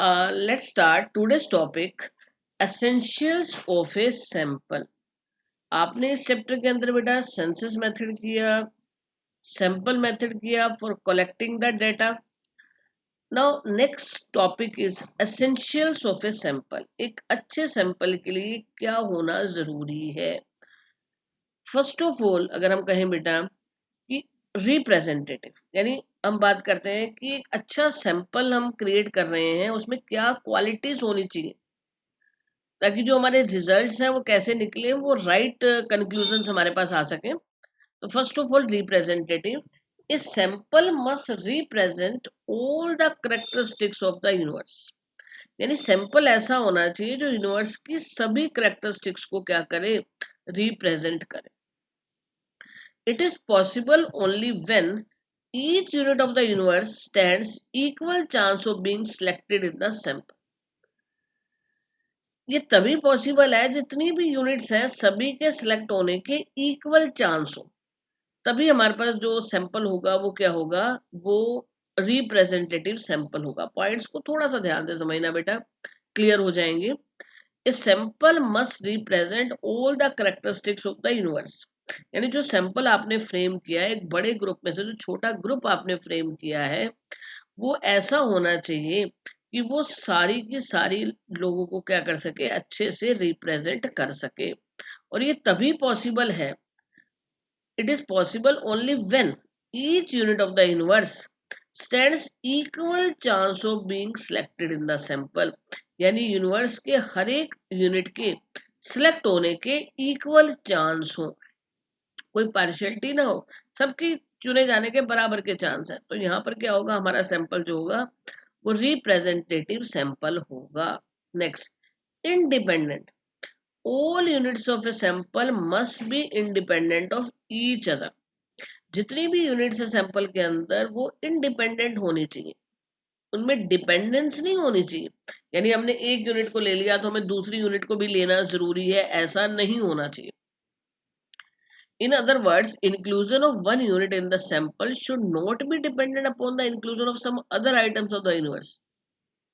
Let's start today's topic, essentials of a sample. आपने इस chapter के अंदर बेटा सेंसस मेथड किया, सैंपल मेथड किया for collecting the data. Now next topic is essentials of a sample. एक अच्छे सैंपल के लिए क्या होना जरूरी है. फर्स्ट ऑफ ऑल अगर हम कहें बेटा कि रिप्रेजेंटेटिव, यानी हम बात करते हैं कि एक अच्छा सैंपल हम क्रिएट कर रहे हैं, उसमें क्या क्वालिटीज होनी चाहिए ताकि जो हमारे रिजल्ट्स हैं वो कैसे निकले, वो राइट कंक्लूजन हमारे पास आ सके. तो first of all representative, a sample must represent all the characteristics of the universe. यानी सैंपल ऐसा होना चाहिए जो यूनिवर्स की सभी करेक्टरिस्टिक्स को क्या करे, रिप्रेजेंट करे. It is possible only when each unit of the universe stands equal chance of being selected in the sample. ये तभी पॉसिबल है जितनी भी यूनिट्स हैं सभी के सिलेक्ट होने के इक्वल चांस हो, तभी हमारे पास जो सैंपल होगा वो क्या होगा, वो रिप्रेजेंटेटिव सैंपल होगा. पॉइंट्स को थोड़ा सा ध्यान से समझना बेटा, क्लियर हो जाएंगे. A sample must represent all the characteristics of the universe. यानी जो सैंपल आपने फ्रेम किया है, एक बड़े ग्रुप में से जो छोटा ग्रुप आपने फ्रेम किया है, वो ऐसा होना चाहिए कि वो सारी की सारी लोगों को क्या कर सके, अच्छे से रिप्रेजेंट कर सके. और ये तभी पॉसिबल है, it is possible only when each unit of the universe stands equal chance of being selected in the sample. यानी यूनिवर्स के हर एक यूनिट के सिलेक्ट होने के इक्वल चांस हो, कोई पार्शियलिटी ना हो, सबकी चुने जाने के बराबर के चांस है. तो यहाँ पर क्या होगा, हमारा सैंपल जो होगा वो रिप्रेजेंटेटिव सैंपल होगा. Next, independent. All units of a sample must be independent of each other. जितनी भी यूनिट्स है सैंपल के अंदर वो इंडिपेंडेंट होनी चाहिए, उनमें डिपेंडेंस नहीं होनी चाहिए. यानी हमने एक यूनिट को ले लिया तो हमें दूसरी यूनिट को भी लेना जरूरी है, ऐसा नहीं होना चाहिए. In other words, inclusion of one unit in the sample should not be dependent upon the inclusion of some other items of the universe.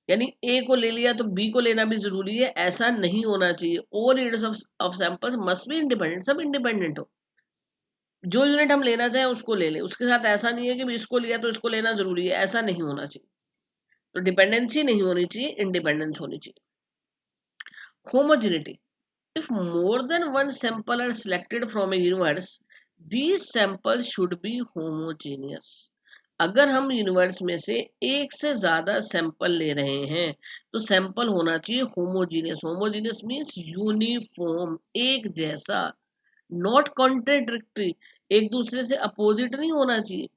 यानी A को ले लिया तो B को लेना भी जरूरी है, ऐसा नहीं होना चाहिए. All units of samples must be independent, सब इंडिपेंडेंट हो. जो यूनिट हम लेना चाहें उसको ले लें, उसके साथ ऐसा नहीं है कि इसको लिया तो इसको लेना जरूरी है, ऐसा नहीं होना चाहिए. तो डिपेंडेंसी नहीं होनी चाहिए, इंडिपेंडेंस होनी चाहिए. Homogeneity. If more than one sample are selected from a universe, these samples should be homogeneous. अगर हम यूनिवर्स में से एक से ज्यादा सैंपल ले रहे हैं तो सैंपल होना चाहिए होमोजीनियस. होमोजीनियस मीन्स यूनिफॉर्म, एक जैसा, नॉट कॉन्ट्राडिक्टरी, एक दूसरे से अपोजिट नहीं होना चाहिए.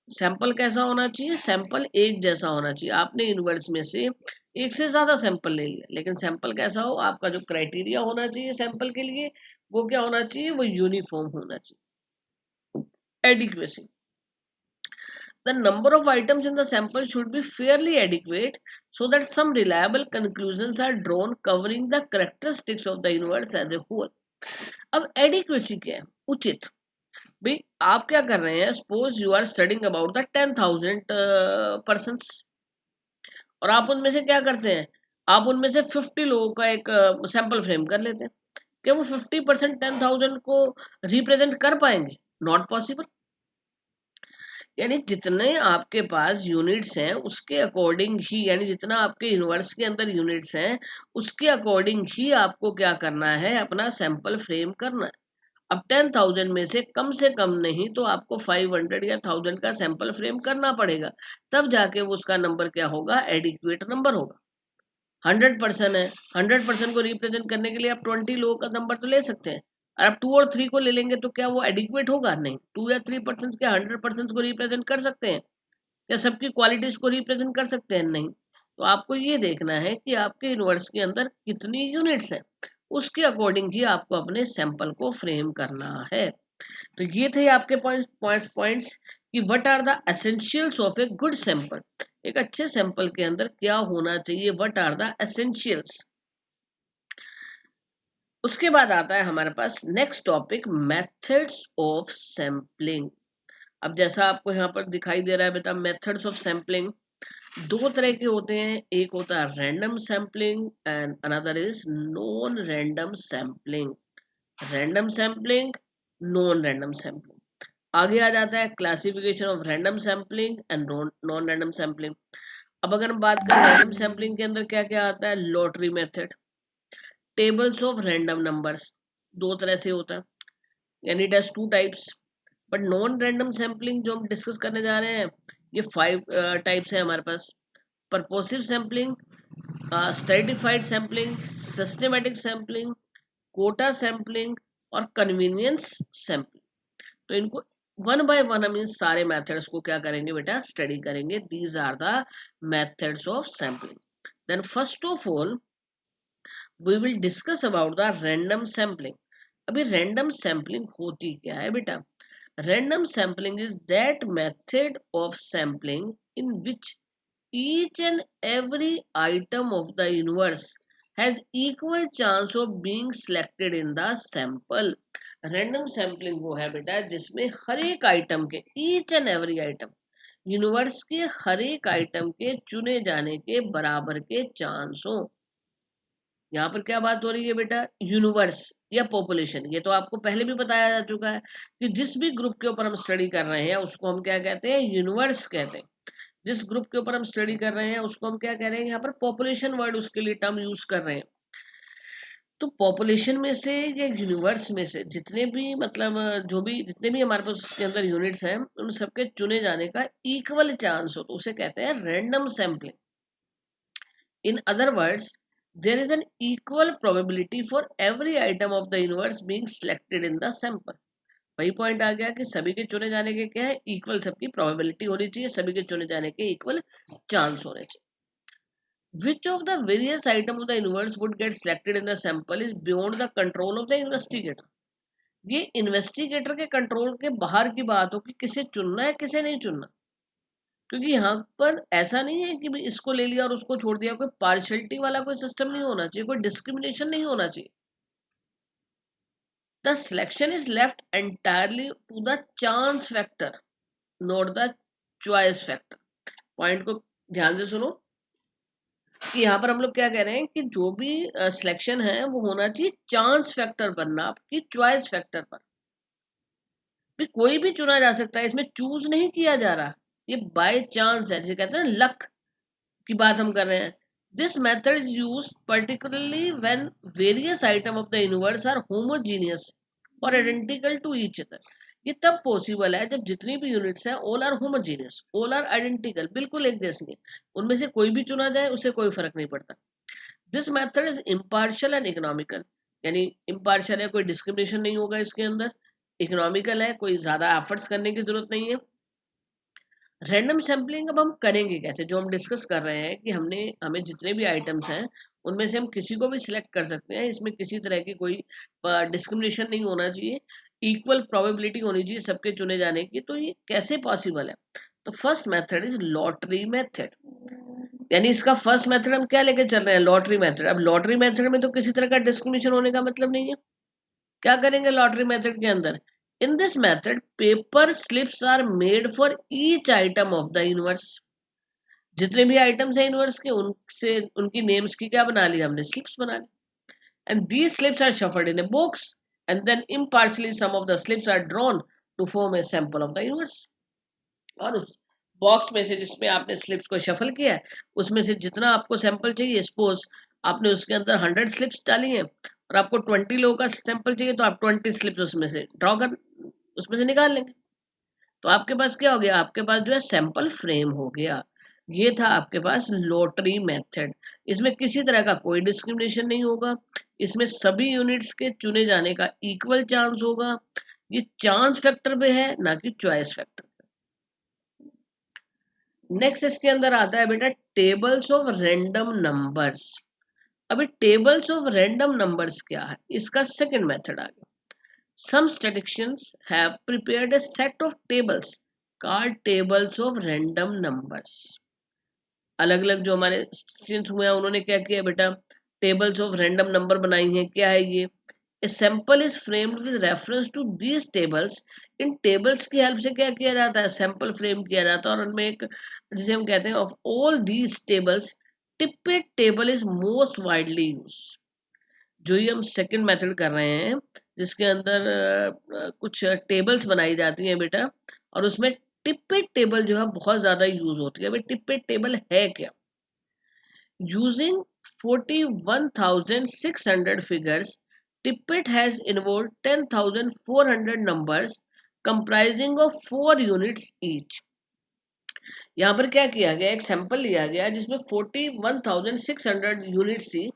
सैंपल कैसा होना चाहिए, सैंपल एक जैसा होना चाहिए. आपने यूनिवर्स में से एक से ज्यादा सैंपल ले लिया, लेकिन सैंपल कैसा हो, आपका जो क्राइटेरिया होना चाहिए सैंपल के लिए वो क्या होना चाहिए, वो यूनिफॉर्म होना चाहिए. Adequacy. The number of items in the sample should be fairly adequate so that some reliable conclusions are drawn covering the characteristics of the universe as a whole. अब एडिक्वेसी क्या है, उचित. भाई आप क्या कर रहे हैं, suppose you are studying about the 10,000 persons, और आप उनमें से क्या करते हैं, आप उनमें से 50 लोगों का एक सैंपल फ्रेम कर लेते हैं. क्या वो 50% 10,000 को रिप्रेजेंट कर पाएंगे, नॉट पॉसिबल. यानी जितने आपके पास यूनिट्स हैं उसके अकॉर्डिंग ही, यानी जितना आपके यूनिवर्स के अंदर यूनिट्स हैं उसके अकॉर्डिंग ही आपको क्या करना है, अपना सैंपल फ्रेम करना है. अब 10,000 में से कम नहीं तो आपको 500 या 1000 का सैंपल फ्रेम करना पड़ेगा, तब जाके वो उसका नंबर क्या होगा, एडिक्वेट नंबर होगा. 100% है, 100% को रिप्रेजेंट करने के लिए आप 20 लोगों का नंबर तो ले सकते हैं. और आप 2 और 3 को ले लेंगे तो क्या वो एडिक्वेट होगा, नहीं. 2 या 3% क्या 100% को रिप्रेजेंट कर सकते हैं, या सबकी क्वालिटीज को रिप्रेजेंट कर सकते हैं, नहीं. तो आपको ये देखना है कि आपके यूनिवर्स के अंदर कितनी यूनिट्स हैं, उसके अकॉर्डिंग ही आपको अपने सैंपल को फ्रेम करना है. तो ये थे आपके पॉइंट्स कि what are the essentials of a good sample. एक अच्छे सैंपल के अंदर क्या होना चाहिए, व्हाट आर द एसेंशियल्स. उसके बाद आता है हमारे पास next topic, methods of sampling. अब जैसा आपको यहाँ पर दिखाई दे रहा है बेटा, मेथड्स ऑफ सैंपलिंग. दो तरह के होते हैं, एक होता है random sampling and another is non random sampling. Random sampling, non random sampling. आगे आ जाता है classification of random sampling and non random sampling. अब अगर हम बात करें रैंडम सैम्पलिंग के अंदर क्या क्या आता है, lottery method, tables of random numbers, दो तरह से होता है, यानी it has two types. But non random sampling जो हम डिस्कस करने जा रहे हैं, ये 5 टाइप्स है हमारे पास। Purposive sampling, stratified sampling, systematic sampling, quota sampling और कन्वीनियंस सैम्पलिंग। तो इनको वन बाय वन हम इन सारे मेथड्स को क्या करेंगे बेटा, स्टडी करेंगे। These are the methods of sampling. Then first of all we will discuss about the random sampling. अभी रैंडम सैम्पलिंग होती क्या है बेटा? Random sampling is that method of sampling in which each and every item of the universe has equal chance of being selected in the sample। Random sampling वो है बेटा जिसमें हर एक आइटम के, each and every item, universe के हर एक item के चुने जाने के बराबर के चांस हो। यहाँ पर क्या बात हो रही है बेटा, यूनिवर्स या पॉपुलेशन। ये तो आपको पहले भी बताया जा चुका है कि जिस भी ग्रुप के ऊपर हम स्टडी कर रहे हैं उसको हम क्या कहते हैं, यूनिवर्स कहते हैं। जिस ग्रुप के ऊपर हम स्टडी कर रहे हैं उसको हम क्या कह रहे हैं, यहाँ पर पॉपुलेशन वर्ड उसके लिए टर्म यूज कर रहे हैं। तो पॉपुलेशन में से या यूनिवर्स में से जितने भी मतलब जो भी जितने भी हमारे पास उसके अंदर यूनिट्स हैं उन सबके चुने जाने का इक्वल चांस हो तो उसे कहते हैं random sampling. In other words there is an equal probability for every item of the universe being selected in the sample। वही पॉइंट आ गया कि सभी के चुने जाने के क्या है, इक्वल, सबकी प्रोबेबिलिटी होनी चाहिए, सभी के चुने जाने के इक्वल चांस होने चाहिए। Which of the various items of the universe would get selected in the sample is beyond the control of the investigator। ये इन्वेस्टिगेटर के कंट्रोल के बाहर की बात हो कि किसे चुनना है किसे नहीं चुनना, क्योंकि यहाँ पर ऐसा नहीं है कि इसको ले लिया और उसको छोड़ दिया। कोई पार्शियलिटी वाला कोई सिस्टम नहीं होना चाहिए, कोई डिस्क्रिमिनेशन नहीं होना चाहिए। The selection is left entirely to the chance factor, not the choice factor। Point को ध्यान से सुनो कि यहाँ पर हम लोग क्या कह रहे हैं कि जो भी सिलेक्शन है वो होना चाहिए चांस फैक्टर पर, ना आपकी चॉइस फैक्टर पर। भी कोई भी चुना जा सकता है, इसमें चूज नहीं किया जा रहा, ये बाय चांस है, जिसे कहते हैं लक की बात हम कर रहे हैं। This method is use particularly when various item of the universe are homogeneous और आइडेंटिकल टू ईच अदर। ये तब पॉसिबल है जब जितनी भी यूनिट्स हैं all are homogeneous, all are identical, बिल्कुल एक जैसी है, उनमें से कोई भी चुना जाए उससे कोई फर्क नहीं पड़ता। This method is impartial and economical, यानी इम्पार्शियल है, कोई डिस्क्रिमिनेशन नहीं होगा इसके अंदर, इकोनॉमिकल है, कोई ज्यादा एफर्ट्स करने की जरूरत नहीं है। रैंडम सैम्पलिंग अब हम करेंगे कैसे, जो हम डिस्कस कर रहे हैं कि हमें जितने भी आइटम्स हैं उनमें से हम किसी को भी सिलेक्ट कर सकते हैं, इसमें किसी तरह की कोई डिस्क्रिमिनेशन नहीं होना चाहिए, इक्वल प्रोबेबिलिटी होनी चाहिए सबके चुने जाने की। तो ये कैसे पॉसिबल है? तो first method is lottery method, यानी इसका फर्स्ट मेथड हम क्या लेके चल रहे हैं, लॉटरी मेथड। अब लॉटरी मेथड में तो किसी तरह का डिस्क्रिमिनेशन होने का मतलब नहीं है। क्या करेंगे लॉटरी मेथड के अंदर, in this method paper slips are made for each item of the universe. जितने भी आइटम्स हैं यूनिवर्स के उनसे उनकी नेम्स की क्या बना ली हमने, स्लिप्स बना ली। And these slips are shuffled in a box and then impartially some of the slips are drawn to form a sample of the universe. और उस बॉक्स में से जिसमें आपने स्लिप्स को शफल किया है उसमें से जितना आपको सैंपल चाहिए, सपोज आपने उसके अंदर 100 स्लिप्स डाली हैं और आपको 20 लोगों का सैंपल चाहिए, तो आप 20 स्लिप्स उसमें से ड्रॉ कर उसमें से निकाल लेंगे। तो आपके पास क्या हो गया, आपके पास जो है सैंपल फ्रेम हो गया। ये था आपके पास लॉटरी मेथड। इसमें किसी तरह का कोई डिस्क्रिमिनेशन नहीं होगा, इसमें सभी यूनिट्स के चुने जाने का इक्वल चांस होगा। ये चांस फैक्टर पे है, ना कि चॉइस फैक्टर। नेक्स्ट इसके अंदर आता है बेटा टेबल्स ऑफ रैंडम नंबर्स। अभी टेबल्स ऑफ रैंडम नंबर्स क्या है, इसका सेकंड मेथड आ गया। सम statisticians have prepared a set of tables called tables of random numbers। अलग अलग जो हमारे स्टूडेंट्स हुए हैं उन्होंने क्या किया बेटा, टेबल्स ऑफ रैंडम नंबर बनाई हैं। क्या है ये, a sample is framed with reference to these tables. इन टेबल्स की हेल्प से क्या किया जाता है, सैंपल फ्रेम किया जाता है, और उनमें एक जिसे हम कहते हैं of all these tables Tippett table is most widely use. जो ये हम सेकंड मेथड कर रहे हैं जिसके अंदर कुछ टेबल्स बनाई जाती हैं बेटा, और उसमें टिपेड टेबल जो है बहुत ज्यादा यूज होती है। भाई टिपेड टेबल है क्या? Using 41,600 figures, Tippett has involved 10,400 numbers comprising of 4 units each. यहाँ पर क्या किया गया, एक सैंपल लिया गया जिसमें 41,600 यूनिट्स थी,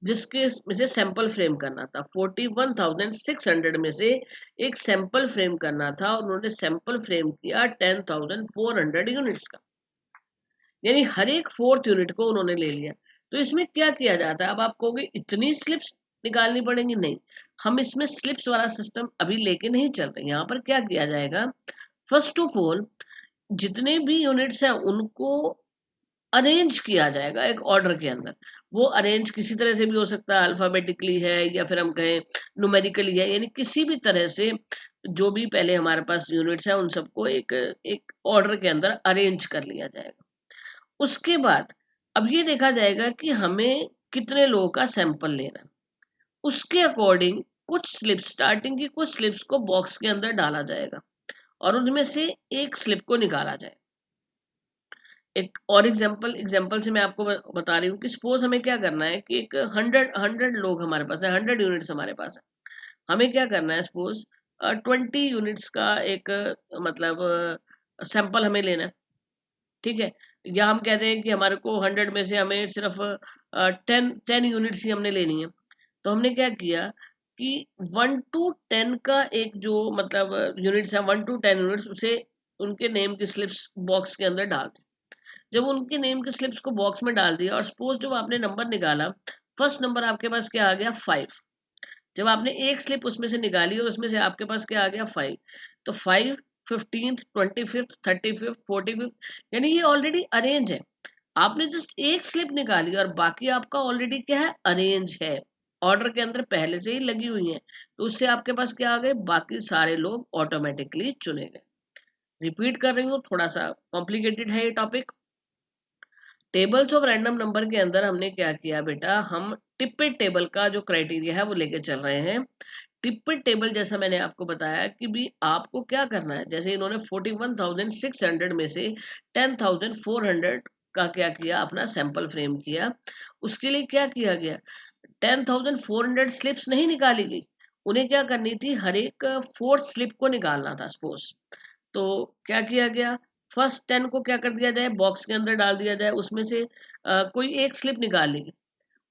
जिसके में से सैंपल फ्रेम करना था। 41,600 में से एक सैंपल फ्रेम करना था, और उन्होंने सैंपल फ्रेम किया 10,400 यूनिट्स का, यानी हर एक फोर्थ यूनिट को उन्होंने ले लिया। तो इसमें क्या किया जाता है, अब आप कहोगे इतनी स्लिप्स निकालनी पड़ेंगी, नहीं, हम इसमें स्लिप्स वाला सिस्टम अभी लेके नहीं चल रहे। यहाँ पर क्या किया जाएगा, फर्स्ट ऑफ ऑल जितने भी यूनिट्स हैं उनको अरेंज किया जाएगा एक ऑर्डर के अंदर। वो अरेंज किसी तरह से भी हो सकता है, अल्फाबेटिकली है या फिर हम कहें न्यूमेरिकली है, यानी किसी भी तरह से जो भी पहले हमारे पास यूनिट्स हैं उन सबको एक एक ऑर्डर के अंदर अरेंज कर लिया जाएगा। उसके बाद अब ये देखा जाएगा कि हमें कितने लोगों का सैंपल लेना है। उसके अकॉर्डिंग कुछ स्लिप्स, स्टार्टिंग की कुछ स्लिप्स को बॉक्स के अंदर डाला जाएगा और उनमें से एक स्लिप को निकाला जाए। एक और एग्जाम्पल से मैं आपको बता रही हूँ कि सपोज हमें क्या करना है कि एक 100 लोग हमारे पास है, 100 यूनिट्स हमारे पास है। हमें क्या करना है, सपोज 20 यूनिट्स का एक मतलब सैंपल हमें लेना है, ठीक है। या हम कहते हैं कि हमारे को 100 में से हमें सिर्फ 10 यूनिट्स ही हमने लेनी है। तो हमने क्या किया कि 1 to 10 का एक जो मतलब यूनिट्स है, 1 to 10 यूनिट्स, उसे उनके नेम की स्लिप्स बॉक्स के अंदर डाल दी। जब उनके नेम के स्लिप्स को बॉक्स में डाल दिया और सपोज जब आपने नंबर निकाला, फर्स्ट नंबर आपके पास क्या आ गया, 5। जब आपने एक स्लिप उसमें से निकाली और उसमें से आपके पास क्या आ गया, 5, तो 5 15th 25th 35th 45th, यानी ये ऑलरेडी अरेंज है। आपने जस्ट एक स्लिप निकाली और बाकी आपका ऑलरेडी क्या है, अरेंज है, ऑर्डर के अंदर पहले से ही लगी हुई है। तो उससे आपके पास क्या आ गए, बाकी सारे लोग ऑटोमेटिकली चुने गए। रिपीट कर रही हूँ, थोड़ा सा कॉम्प्लिकेटेड है ये topic. Tables of random number के अंदर हमने क्या किया बेटा, हम टिप्पेड टेबल का जो क्राइटेरिया है वो लेके चल रहे हैं। टिप्पेड टेबल जैसा मैंने आपको बताया कि भी आपको क्या करना है, जैसे इन्होंने 41,600 में से 10,400 का क्या किया, अपना सैंपल फ्रेम किया। उसके लिए क्या किया गया, 10,400 स्लिप्स नहीं निकाली गई, उन्हें क्या करनी थी, हर एक फोर्थ स्लिप को निकालना था सपोज। तो क्या किया गया, फर्स्ट 10 को क्या कर दिया जाए, बॉक्स के अंदर डाल दिया जाए, उसमें से कोई एक स्लिप निकाल ली।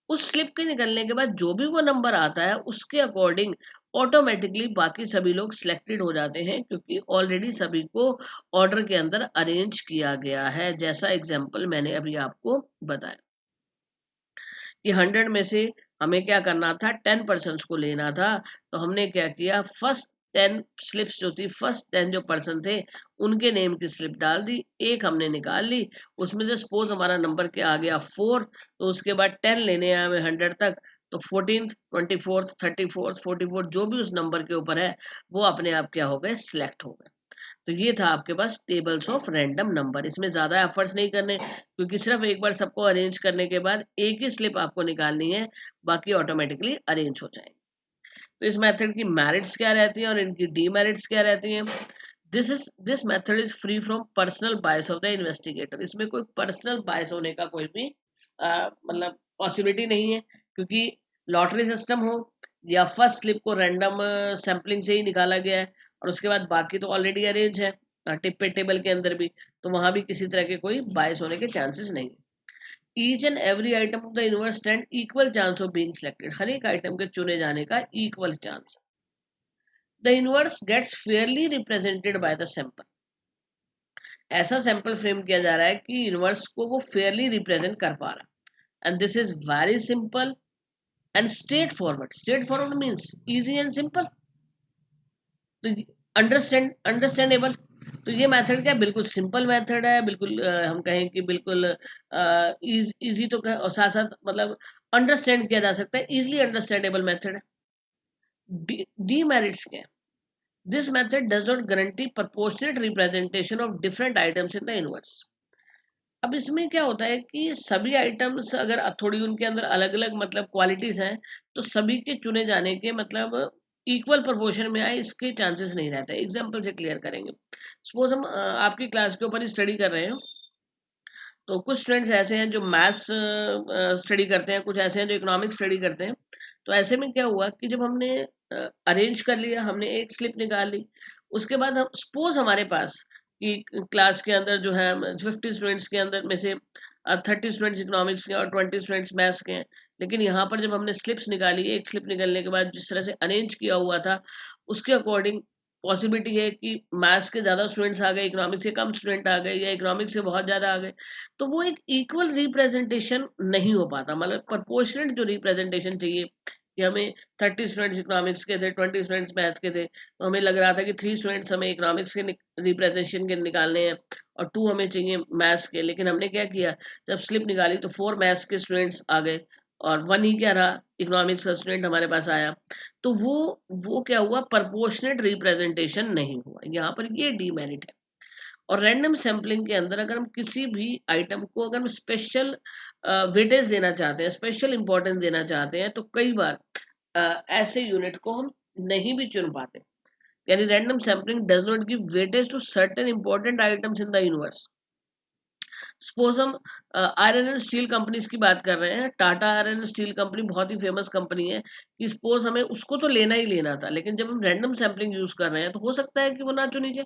उस स्लिप के निकलने के बाद जो भी वो नंबर आता है उसके अकॉर्डिंग ऑटोमेटिकली बाकी सभी लोग सिलेक्टेड हो जाते हैं, क्योंकि ऑलरेडी सभी को ऑर्डर के अंदर अरेंज किया गया है, जैसा एग्जांपल मैंने अभी आपको बताया कि 100 में से हमें क्या करना था, 10% को लेना था। तो हमने क्या किया, फर्स्ट 10 स्लिप्स जो थी, फर्स्ट 10 जो पर्सन थे उनके नेम की स्लिप डाल दी, एक हमने निकाल ली। उसमें से सपोज हमारा नंबर क्या आ गया, 4, तो उसके बाद 10 लेने हैं हमें 100 तक, तो 14th 24th 34th 44 जो भी उस नंबर के ऊपर है वो अपने आप क्या हो गए, सिलेक्ट हो गए। तो ये था आपके पास टेबल्स ऑफ रैंडम नंबर। इसमें ज़्यादा एफर्ट्स नहीं करने, क्योंकि सिर्फ एक बार सबको अरेंज करने के बाद एक ही स्लिप आपको निकालनी है, बाकी ऑटोमेटिकली अरेंज हो जाएंगे। तो इस मेथड की मेरिट्स क्या रहती हैं और इनकी डीमेरिट्स क्या रहती हैं। This method is free from personal bias of the investigator. इसमें कोई पर्सनल बायस होने का कोई भी मतलब पॉसिबिलिटी नहीं है, क्योंकि लॉटरी सिस्टम हो या फर्स्ट स्लिप को रैंडम सैम्पलिंग से ही निकाला गया है, और उसके बाद बाकी तो ऑलरेडी अरेंज है टिप्पे टेबल के अंदर भी, तो वहां भी किसी तरह के कोई बायस होने के चांसेस नहीं है। Each and every item of the universe stand equal chance of being selected. हर एक आइटम के चुने जाने का equal chance. The universe gets fairly represented by the sample. ऐसा सैंपल फ्रेम किया जा रहा है कि यूनिवर्स को वो फेयरली रिप्रेजेंट कर पा रहा। And this is very simple and straight forward. Straight forward means easy and simple, तो अंडरस्टैंडेबल। तो ये मेथड क्या, बिल्कुल सिंपल मेथड है, बिल्कुल हम कहें कि बिल्कुल इजी तो और साथ साथ मतलब अंडरस्टैंड किया जा सकता है, इजीली अंडरस्टैंडेबल मेथड है। डीमेरिट्स क्या है? This method does not guarantee proportionate representation of different items in the universe. अब इसमें क्या होता है कि सभी आइटम्स अगर थोड़ी उनके अंदर अलग अलग मतलब क्वालिटीज हैं, तो सभी के चुने जाने के मतलब इक्वल प्रोपोर्शन में आए इसके चांसेस नहीं रहते। एग्जांपल से क्लियर करेंगे। सपोज हम आपकी क्लास के ऊपर स्टडी कर रहे हैं, तो कुछ स्टूडेंट्स ऐसे हैं जो मैथ्स स्टडी करते हैं, कुछ ऐसे हैं जो इकोनॉमिक्स स्टडी करते हैं। तो ऐसे में क्या हुआ कि जब हमने अरेंज कर लिया, हमने एक स्लिप निकाल ली, उसके बाद हम सपोज हमारे पास कि क्लास के अंदर जो है 50 स्टूडेंट्स के अंदर में से 30 स्टूडेंट्स इकोनॉमिक्स के और 20 स्टूडेंट्स मैथ्स के हैं। लेकिन यहाँ पर जब हमने स्लिप्स निकाली, एक स्लिप निकलने के बाद जिस तरह से अरेंज किया हुआ था उसके अकॉर्डिंग पॉसिबिलिटी है कि मैथ्स के ज़्यादा स्टूडेंट्स आ गए, इकोनॉमिक्स के कम स्टूडेंट आ गए, या इकोनॉमिक्स से बहुत ज़्यादा आ गए। तो वो एक इक्वल रिप्रेजेंटेशन नहीं हो पाता, मतलब प्रपोर्शनेट जो रिप्रेजेंटेशन चाहिए कि हमें 30 स्टूडेंट्स इकोनॉमिक्स के थे, 20 स्टूडेंट्स मैथ्स के थे, तो हमें लग रहा था कि 3 स्टूडेंट्स हमें इकोनॉमिक्स के रिप्रेजेंटेशन के निकालने हैं और 2 हमें चाहिए मैथ्स के। लेकिन हमने क्या किया, जब स्लिप निकाली तो 4 मैथ्स के स्टूडेंट्स आ गए और 1 ही क्या रहा, इकोनॉमिक्स का स्टूडेंट हमारे पास आया। तो वो क्या हुआ, प्रपोर्शनेट रिप्रेजेंटेशन नहीं हुआ, यहाँ पर ये डीमेरिट है। और रैंडम सैम्पलिंग के अंदर अगर हम किसी भी आइटम को अगर हम स्पेशल वेटेज देना चाहते हैं, स्पेशल इंपॉर्टेंस देना चाहते हैं, तो कई बार ऐसे यूनिट को हम नहीं भी चुन पाते। यानी random sampling does not give weightage to certain important items in the universe. Suppose हम आयरन एंड स्टील कंपनीज की बात कर रहे हैं, Tata iron and steel company बहुत ही फेमस कंपनी है, कि सपोज हमें उसको तो लेना ही लेना था, लेकिन जब हम रैंडम सैम्पलिंग यूज कर रहे हैं तो हो सकता है कि वो ना चुनी जाए।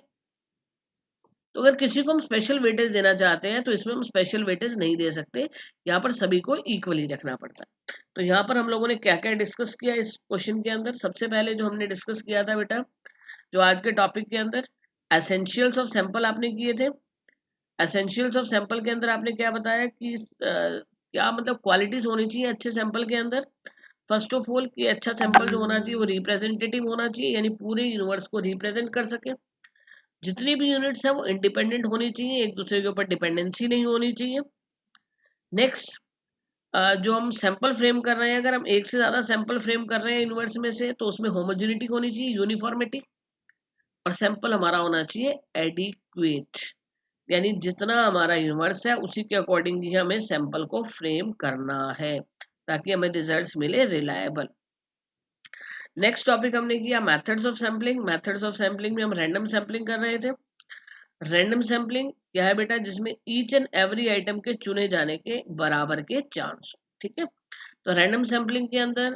तो अगर किसी को हम स्पेशल वेटेज देना चाहते हैं तो इसमें हम स्पेशल वेटेज नहीं दे सकते, यहाँ पर सभी को इक्वली रखना पड़ता है। तो यहाँ पर हम लोगों ने क्या क्या डिस्कस किया इस क्वेश्चन के अंदर। सबसे पहले जो हमने डिस्कस किया था बेटा, जो आज के टॉपिक के अंदर एसेंशियल्स ऑफ सैंपल आपने किए थे। एसेंशियल्स ऑफ सैंपल के अंदर आपने क्या बताया कि क्या मतलब क्वालिटीज होनी चाहिए अच्छे सैंपल के अंदर। फर्स्ट ऑफ ऑल कि अच्छा सैंपल जो होना चाहिए वो रिप्रेजेंटेटिव होना चाहिए, यानी पूरे यूनिवर्स को रिप्रेजेंट कर सके। जितनी भी यूनिट्स है वो इंडिपेंडेंट होनी चाहिए, एक दूसरे के ऊपर डिपेंडेंसी नहीं होनी चाहिए। नेक्स्ट, जो हम सैंपल फ्रेम कर रहे हैं, अगर हम एक से ज्यादा सैंपल फ्रेम कर रहे हैं यूनिवर्स में से, तो उसमें होमोजेनिटी होनी चाहिए, यूनिफॉर्मिटी। और सैंपल हमारा होना चाहिए एडिक्वेट, यानी जितना हमारा यूनिवर्स है उसी के अकॉर्डिंग ही हमें सैंपल को फ्रेम करना है, ताकि हमें रिजल्ट्स मिले रिलायबल। नेक्स्ट टॉपिक हमने किया methods of sampling. Methods of sampling में हम रैंडम सैंपलिंग कर रहे थे। रैंडम सैंपलिंग क्या है बेटा, जिसमें ईच एंड एवरी आइटम के चुने जाने के बराबर के चांस। ठीक है, तो रैंडम सैंपलिंग के अंदर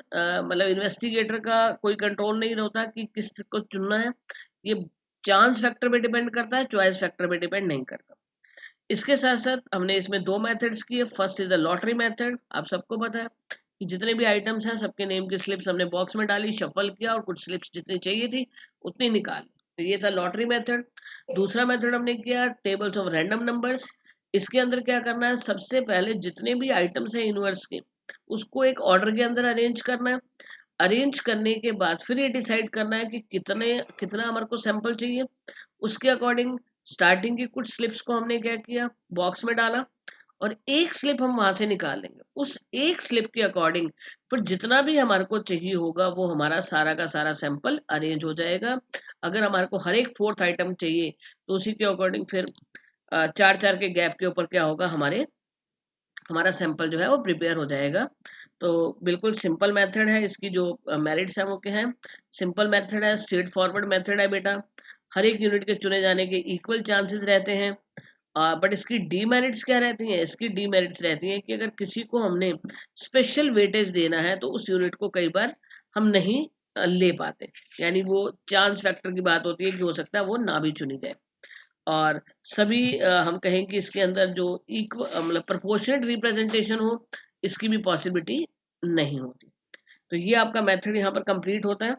मतलब इन्वेस्टिगेटर का कोई कंट्रोल नहीं होता कि किस को चुनना है, ये चांस फैक्टर पे डिपेंड करता है, चॉइस फैक्टर पे डिपेंड नहीं करता। इसके साथ साथ हमने इसमें 2 मेथड्स किए। First is the lottery method, आप सबको पता है कि जितने भी आइटम्स हैं सबके नेम की स्लिप्स हमने बॉक्स में डाली, शफल किया और कुछ स्लिप्स जितनी चाहिए थी उतनी निकाली। तो ये था लॉटरी मेथड। दूसरा मेथड हमने किया टेबल्स ऑफ रैंडम नंबर्स। इसके अंदर क्या करना है, सबसे पहले जितने भी आइटम्स हैं यूनिवर्स के उसको एक ऑर्डर के अंदर अरेंज करना है। अरेंज करने के बाद फिर ये डिसाइड करना है कि कितना हमारे को सैंपल चाहिए। उसके अकॉर्डिंग स्टार्टिंग की कुछ स्लिप्स को हमने क्या किया, बॉक्स में डाला और एक स्लिप हम वहां से निकाल लेंगे। उस एक स्लिप के अकॉर्डिंग फिर जितना भी हमारे को चाहिए होगा वो हमारा सारा का सारा सैंपल अरेंज हो जाएगा। अगर हमारे को हर एक 4th आइटम चाहिए तो उसी के अकॉर्डिंग फिर 4-4 के गैप के ऊपर क्या होगा, हमारा सैंपल जो है वो प्रिपेयर हो जाएगा। तो बिल्कुल सिंपल मेथड है, इसकी जो मेरिट्स हैं वो क्या है, सिंपल मेथड है, स्ट्रेट फॉरवर्ड मेथड है बेटा, हर एक यूनिट के चुने जाने के इक्वल चांसेस रहते हैं। बट इसकी डीमेरिट्स क्या रहती हैं, इसकी डीमेरिट्स रहती हैं कि अगर किसी को हमने स्पेशल वेटेज देना है तो उस यूनिट को कई बार हम नहीं ले पाते, यानी वो चांस फैक्टर की बात होती है कि हो सकता है वो ना भी चुनी जाए। और सभी हम कहें कि इसके अंदर जो मतलब प्रोपोर्शनेट रिप्रेजेंटेशन हो, इसकी भी पॉसिबिलिटी नहीं होती। तो ये आपका मेथड यहाँ पर कंप्लीट होता है।